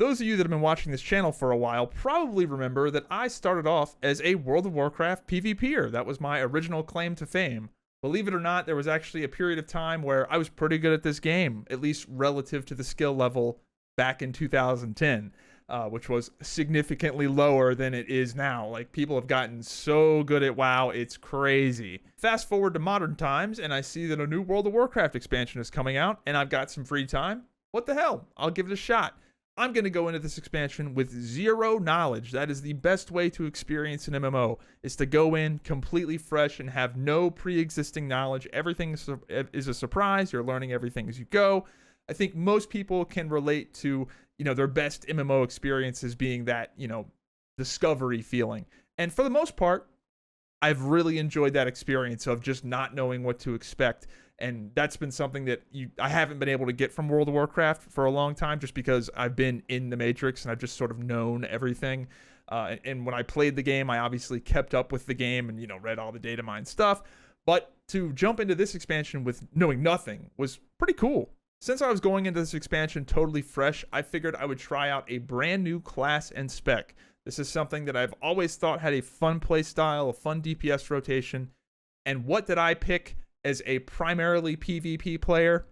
Those of you that have been watching this channel for a while probably remember that I started off as a World of Warcraft PvPer. That was my original claim to fame. Believe it or not, there was actually a period of time where I was pretty good at this game, at least relative to the skill level back in 2010, which was significantly lower than it is now. Like, people have gotten so good at WoW, it's crazy. Fast forward to modern times, and I see that a new World of Warcraft expansion is coming out, and I've got some free time. What the hell? I'll give it a shot. I'm going to go into this expansion with zero knowledge. That is the best way to experience an MMO, is to go in completely fresh and have no pre-existing knowledge. Everything is a surprise. You're learning everything as you go. I think most people can relate to, their best MMO experiences being that, discovery feeling. And for the most part, I've really enjoyed that experience of just not knowing what to expect. And that's been something that I haven't been able to get from World of Warcraft for a long time, just because I've been in the Matrix and I've just sort of known everything. And when I played the game, I obviously kept up with the game and, read all the data mine stuff. But to jump into this expansion with knowing nothing was pretty cool. Since I was going into this expansion totally fresh, I figured I would try out a brand new class and spec. This is something that I've always thought had a fun play style, a fun DPS rotation. And what did I pick as a primarily PvP player?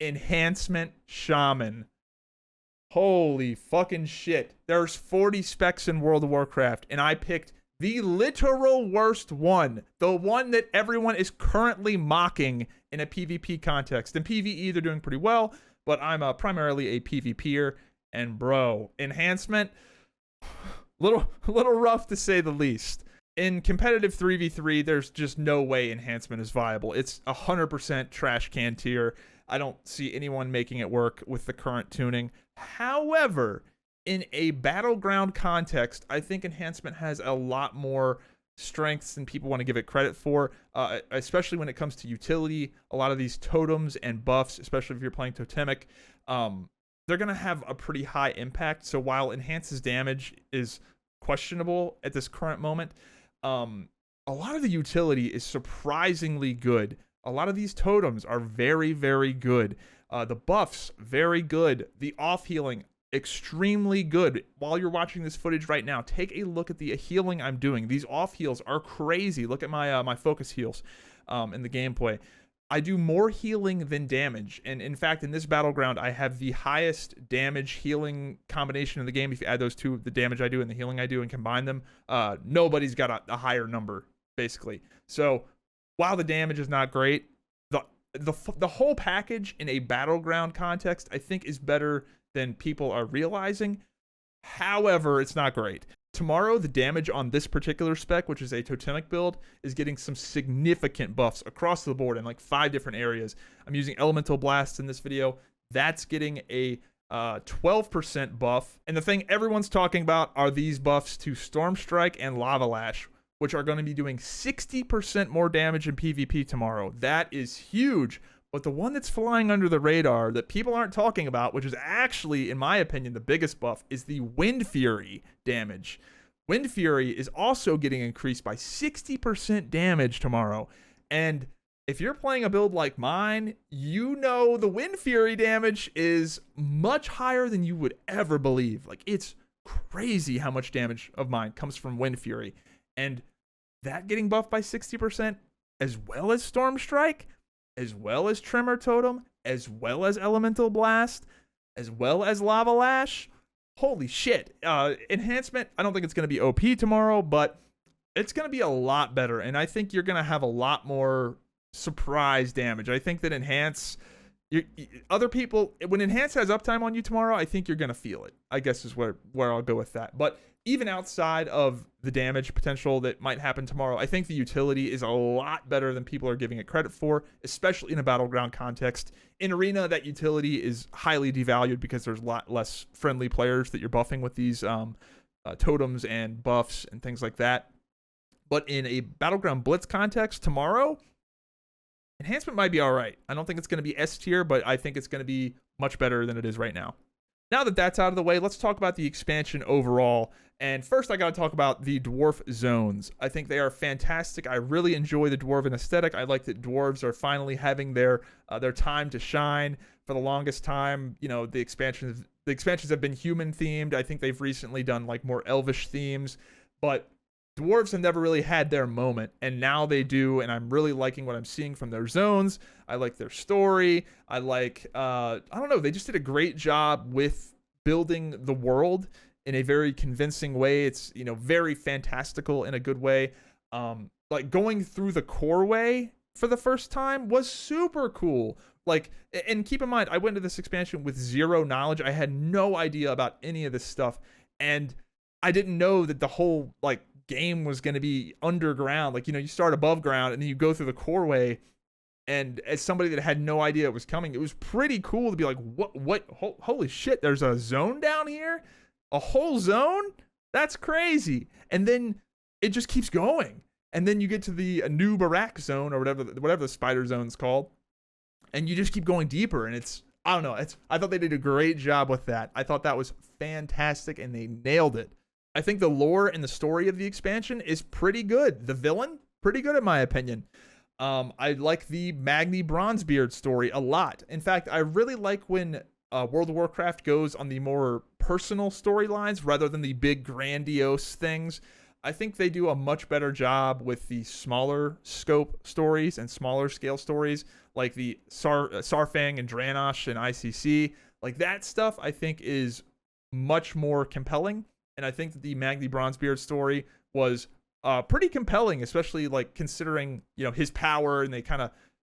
Enhancement Shaman. Holy fucking shit. There's 40 specs in World of Warcraft, and I picked the literal worst one. The one that everyone is currently mocking in a PvP context. In PvE, they're doing pretty well, but I'm primarily a PvPer, and bro, enhancement, little rough to say the least. In competitive 3v3, there's just no way enhancement is viable. It's 100% trash can tier. I don't see anyone making it work with the current tuning. However, in a battleground context, I think enhancement has a lot more strengths than people want to give it credit for, especially when it comes to utility. A lot of these totems and buffs, especially if you're playing totemic, they're going to have a pretty high impact. So while enhances damage is questionable at this current moment, a lot of the utility is surprisingly good. A lot of these totems are very, very good. The buffs, very good. The off healing, extremely good. While you're watching this footage right now, take a look at the healing I'm doing. These off heals are crazy. Look at my my focus heals in the gameplay. I do more healing than damage, and in fact, in this battleground, I have the highest damage healing combination in the game. If you add those two, the damage I do and the healing I do, and combine them, nobody's got a higher number, basically. So while the damage is not great, the whole package in a battleground context, I think, is better than people are realizing. However, it's not great. Tomorrow, the damage on this particular spec, which is a totemic build, is getting some significant buffs across the board in like 5 different areas. I'm using elemental blasts in this video. That's getting a 12% buff. And the thing everyone's talking about are these buffs to Storm Strike and Lava Lash, which are going to be doing 60% more damage in PvP tomorrow. That is huge. But the one that's flying under the radar that people aren't talking about, which is actually, in my opinion, the biggest buff, is the Wind Fury damage. Wind Fury is also getting increased by 60% damage tomorrow. And if you're playing a build like mine, the Wind Fury damage is much higher than you would ever believe. Like, it's crazy how much damage of mine comes from Wind Fury. And that getting buffed by 60%, as well as Storm Strike, as well as Tremor Totem, as well as Elemental Blast, as well as Lava Lash. Holy shit. Enhancement, I don't think it's going to be OP tomorrow, but it's going to be a lot better. And I think you're going to have a lot more surprise damage. I think that other people, when Enhance has uptime on you tomorrow, I think you're going to feel it, I guess is where I'll go with that. But even outside of the damage potential that might happen tomorrow, I think the utility is a lot better than people are giving it credit for, especially in a battleground context. In Arena, that utility is highly devalued because there's a lot less friendly players that you're buffing with these totems and buffs and things like that. But in a battleground blitz context tomorrow, enhancement might be all right. I don't think it's going to be S tier, but I think it's going to be much better than it is right now. Now that that's out of the way, let's talk about the expansion overall. And first, I got to talk about the dwarf zones. I think they are fantastic. I really enjoy the dwarven aesthetic. I like that dwarves are finally having their time to shine. For the longest time, the expansions the expansions have been human themed. I think they've recently done like more elvish themes, but dwarves have never really had their moment, and now they do, and I'm really liking what I'm seeing from their zones. I like their story. I like, I don't know, they just did a great job with building the world in a very convincing way. It's, you know, very fantastical in a good way. Like going through the core way for the first time was super cool. Like, and keep in mind, I went into this expansion with zero knowledge. I had no idea about any of this stuff, and I didn't know that the whole like game was going to be underground. Like, you know, you start above ground and then you go through the core way. And as somebody that had no idea it was coming, it was pretty cool to be like, holy shit, there's a zone down here? A whole zone? That's crazy. And then it just keeps going. And then you get to the New Barak zone or whatever the spider zone's called. And you just keep going deeper. And it's, I don't know. I thought they did a great job with that. I thought that was fantastic and they nailed it. I think the lore and the story of the expansion is pretty good. The villain, pretty good in my opinion. I like the Magni Bronzebeard story a lot. In fact, I really like when World of Warcraft goes on the more personal storylines rather than the big grandiose things. I think they do a much better job with the smaller scope stories and smaller scale stories, like the Sarfang and Dranosh and ICC. Like that stuff I think is much more compelling. And I think that the Magni Bronzebeard story was pretty compelling, especially like considering, you know, his power, and they kind of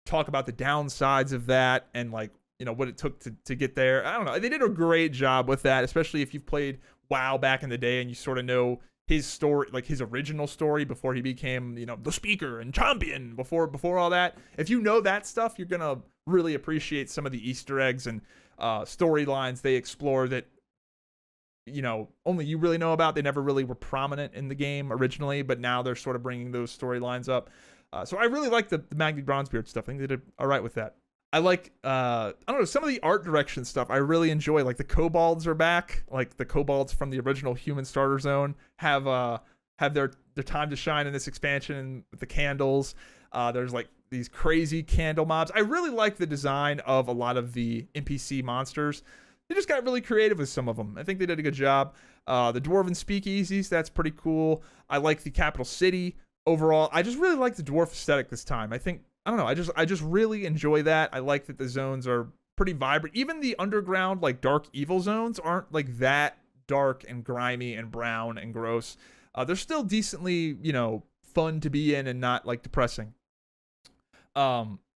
talk about the downsides of that and like, you know, what it took to get there. I don't know. They did a great job with that, especially if you've played WoW back in the day and you sort of know his story, like his original story before he became, you know, the speaker and champion before all that. If you know that stuff, you're going to really appreciate some of the Easter eggs and storylines they explore that, you know, only you really know about. They never really were prominent in the game originally, but now they're sort of bringing those storylines up. So I really like the Magni Bronzebeard stuff. I think they did all right with that. I like, I don't know, some of the art direction stuff I really enjoy. Like the kobolds are back. Like the kobolds from the original Human Starter Zone have their time to shine in this expansion with the candles. There's like these crazy candle mobs. I really like the design of a lot of the NPC monsters. They just got really creative with some of them. I think they did a good job. The Dwarven Speakeasies, that's pretty cool. I like the capital city overall. I just really like the dwarf aesthetic this time. I don't know, I just really enjoy that. I like that the zones are pretty vibrant. Even the underground, like dark evil zones aren't like that dark and grimy and brown and gross. They're still decently, you know, fun to be in and not like depressing.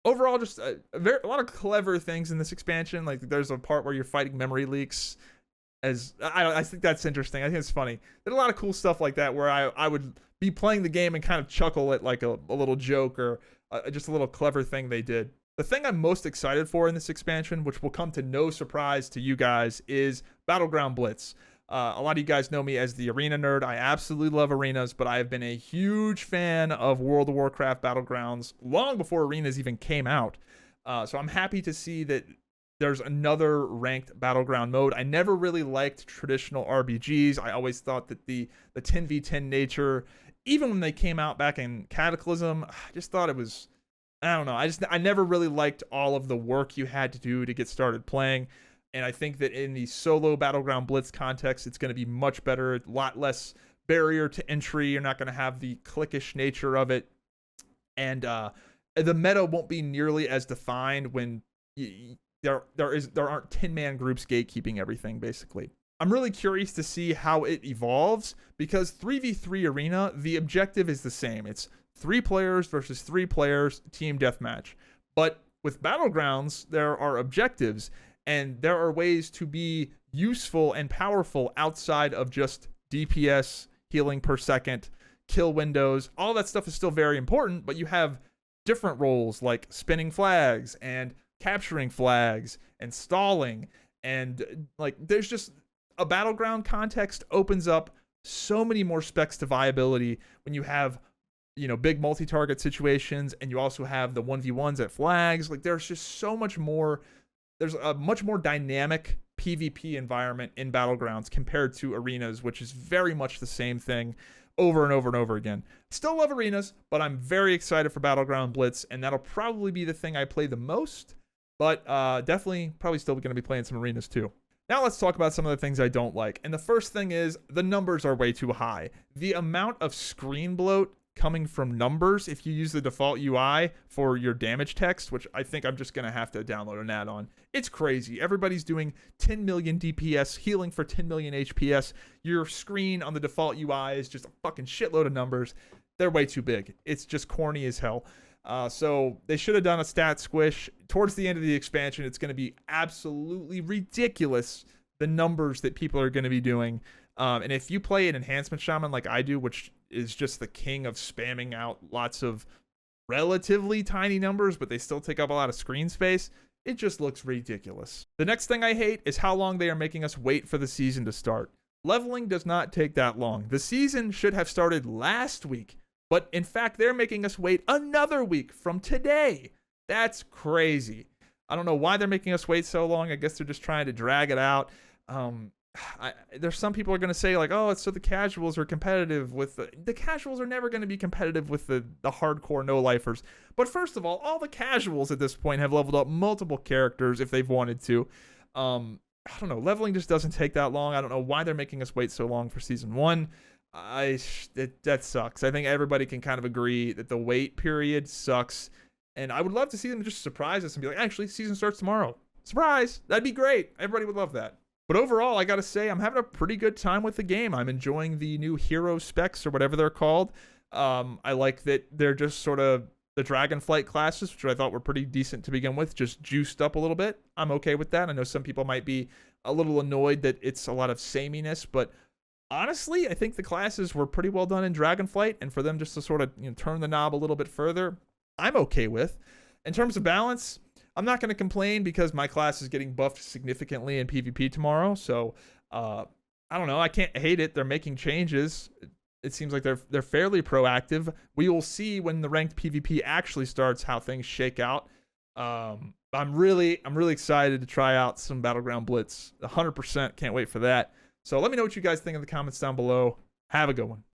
Overall, just a lot of clever things in this expansion. Like there's a part where you're fighting memory leaks. I think that's interesting. I think it's funny. There's a lot of cool stuff like that where I would be playing the game and kind of chuckle at like a little joke or just a little clever thing they did. The thing I'm most excited for in this expansion, which will come to no surprise to you guys, is Battleground Blitz. A lot of you guys know me as the arena nerd. I absolutely love arenas, but I have been a huge fan of World of Warcraft Battlegrounds long before arenas even came out. So I'm happy to see that there's another ranked battleground mode. I never really liked traditional RBGs. I always thought that the 10v10 nature, even when they came out back in Cataclysm, I just thought it was, I don't know. I never really liked all of the work you had to do to get started playing. And I think that in the solo Battleground Blitz context, it's going to be much better, a lot less barrier to entry. You're not going to have the cliquish nature of it. And the meta won't be nearly as defined when there aren't 10-man groups gatekeeping everything, basically. I'm really curious to see how it evolves, because 3v3 arena, the objective is the same. It's 3 players versus 3 players, team deathmatch. But with Battlegrounds, there are objectives, and there are ways to be useful and powerful outside of just DPS, healing per second, kill windows. All that stuff is still very important, but you have different roles like spinning flags and capturing flags and stalling. And like there's just a battleground context opens up so many more specs to viability when you have, you know, big multi-target situations, and you also have the 1v1s at flags. Like there's just so much more. There's a much more dynamic PvP environment in Battlegrounds compared to arenas, which is very much the same thing over and over and over again. Still love arenas, but I'm very excited for Battleground Blitz, and that'll probably be the thing I play the most, but definitely probably still going to be playing some arenas too. Now let's talk about some of the things I don't like. And the first thing is the numbers are way too high. The amount of screen bloat coming from numbers, if you use the default UI for your damage text, which I think I'm just going to have to download an add-on, it's crazy. Everybody's doing 10 million DPS, healing for 10 million HPS. Your screen on the default UI is just a fucking shitload of numbers. They're way too big. It's just corny as hell. So they should have done a stat squish. Towards the end of the expansion, it's going to be absolutely ridiculous, the numbers that people are going to be doing. And if you play an enhancement shaman like I do, which is just the king of spamming out lots of relatively tiny numbers, but they still take up a lot of screen space, it just looks ridiculous. The next thing I hate is how long they are making us wait for the season to start. Leveling does not take that long. The season should have started last week. But in fact, they're making us wait another week from today. That's crazy. I don't know why they're making us wait so long. I guess they're just trying to drag it out. There's some people are going to say like, oh, it's so the casuals are competitive with the casuals are never going to be competitive with the hardcore no-lifers. But first of all the casuals at this point have leveled up multiple characters if they've wanted to. I don't know. Leveling just doesn't take that long. I don't know why they're making us wait so long for season 1. That sucks. I think everybody can kind of agree that the wait period sucks, and I would love to see them just surprise us and be like, actually, season starts tomorrow. Surprise! That'd be great. Everybody would love that. But overall, I gotta say, I'm having a pretty good time with the game. I'm enjoying the new hero specs or whatever they're called. I like that they're just sort of the Dragonflight classes, which I thought were pretty decent to begin with, just juiced up a little bit. I'm okay with that. I know some people might be a little annoyed that it's a lot of sameness, but honestly, I think the classes were pretty well done in Dragonflight, and for them just to sort of turn the knob a little bit further, I'm okay with. In terms of balance, I'm not going to complain because my class is getting buffed significantly in PvP tomorrow, so I don't know. I can't hate it. They're making changes. It seems like they're fairly proactive. We will see when the ranked PvP actually starts how things shake out. I'm really excited to try out some Battleground Blitz. 100% can't wait for that. So let me know what you guys think in the comments down below. Have a good one.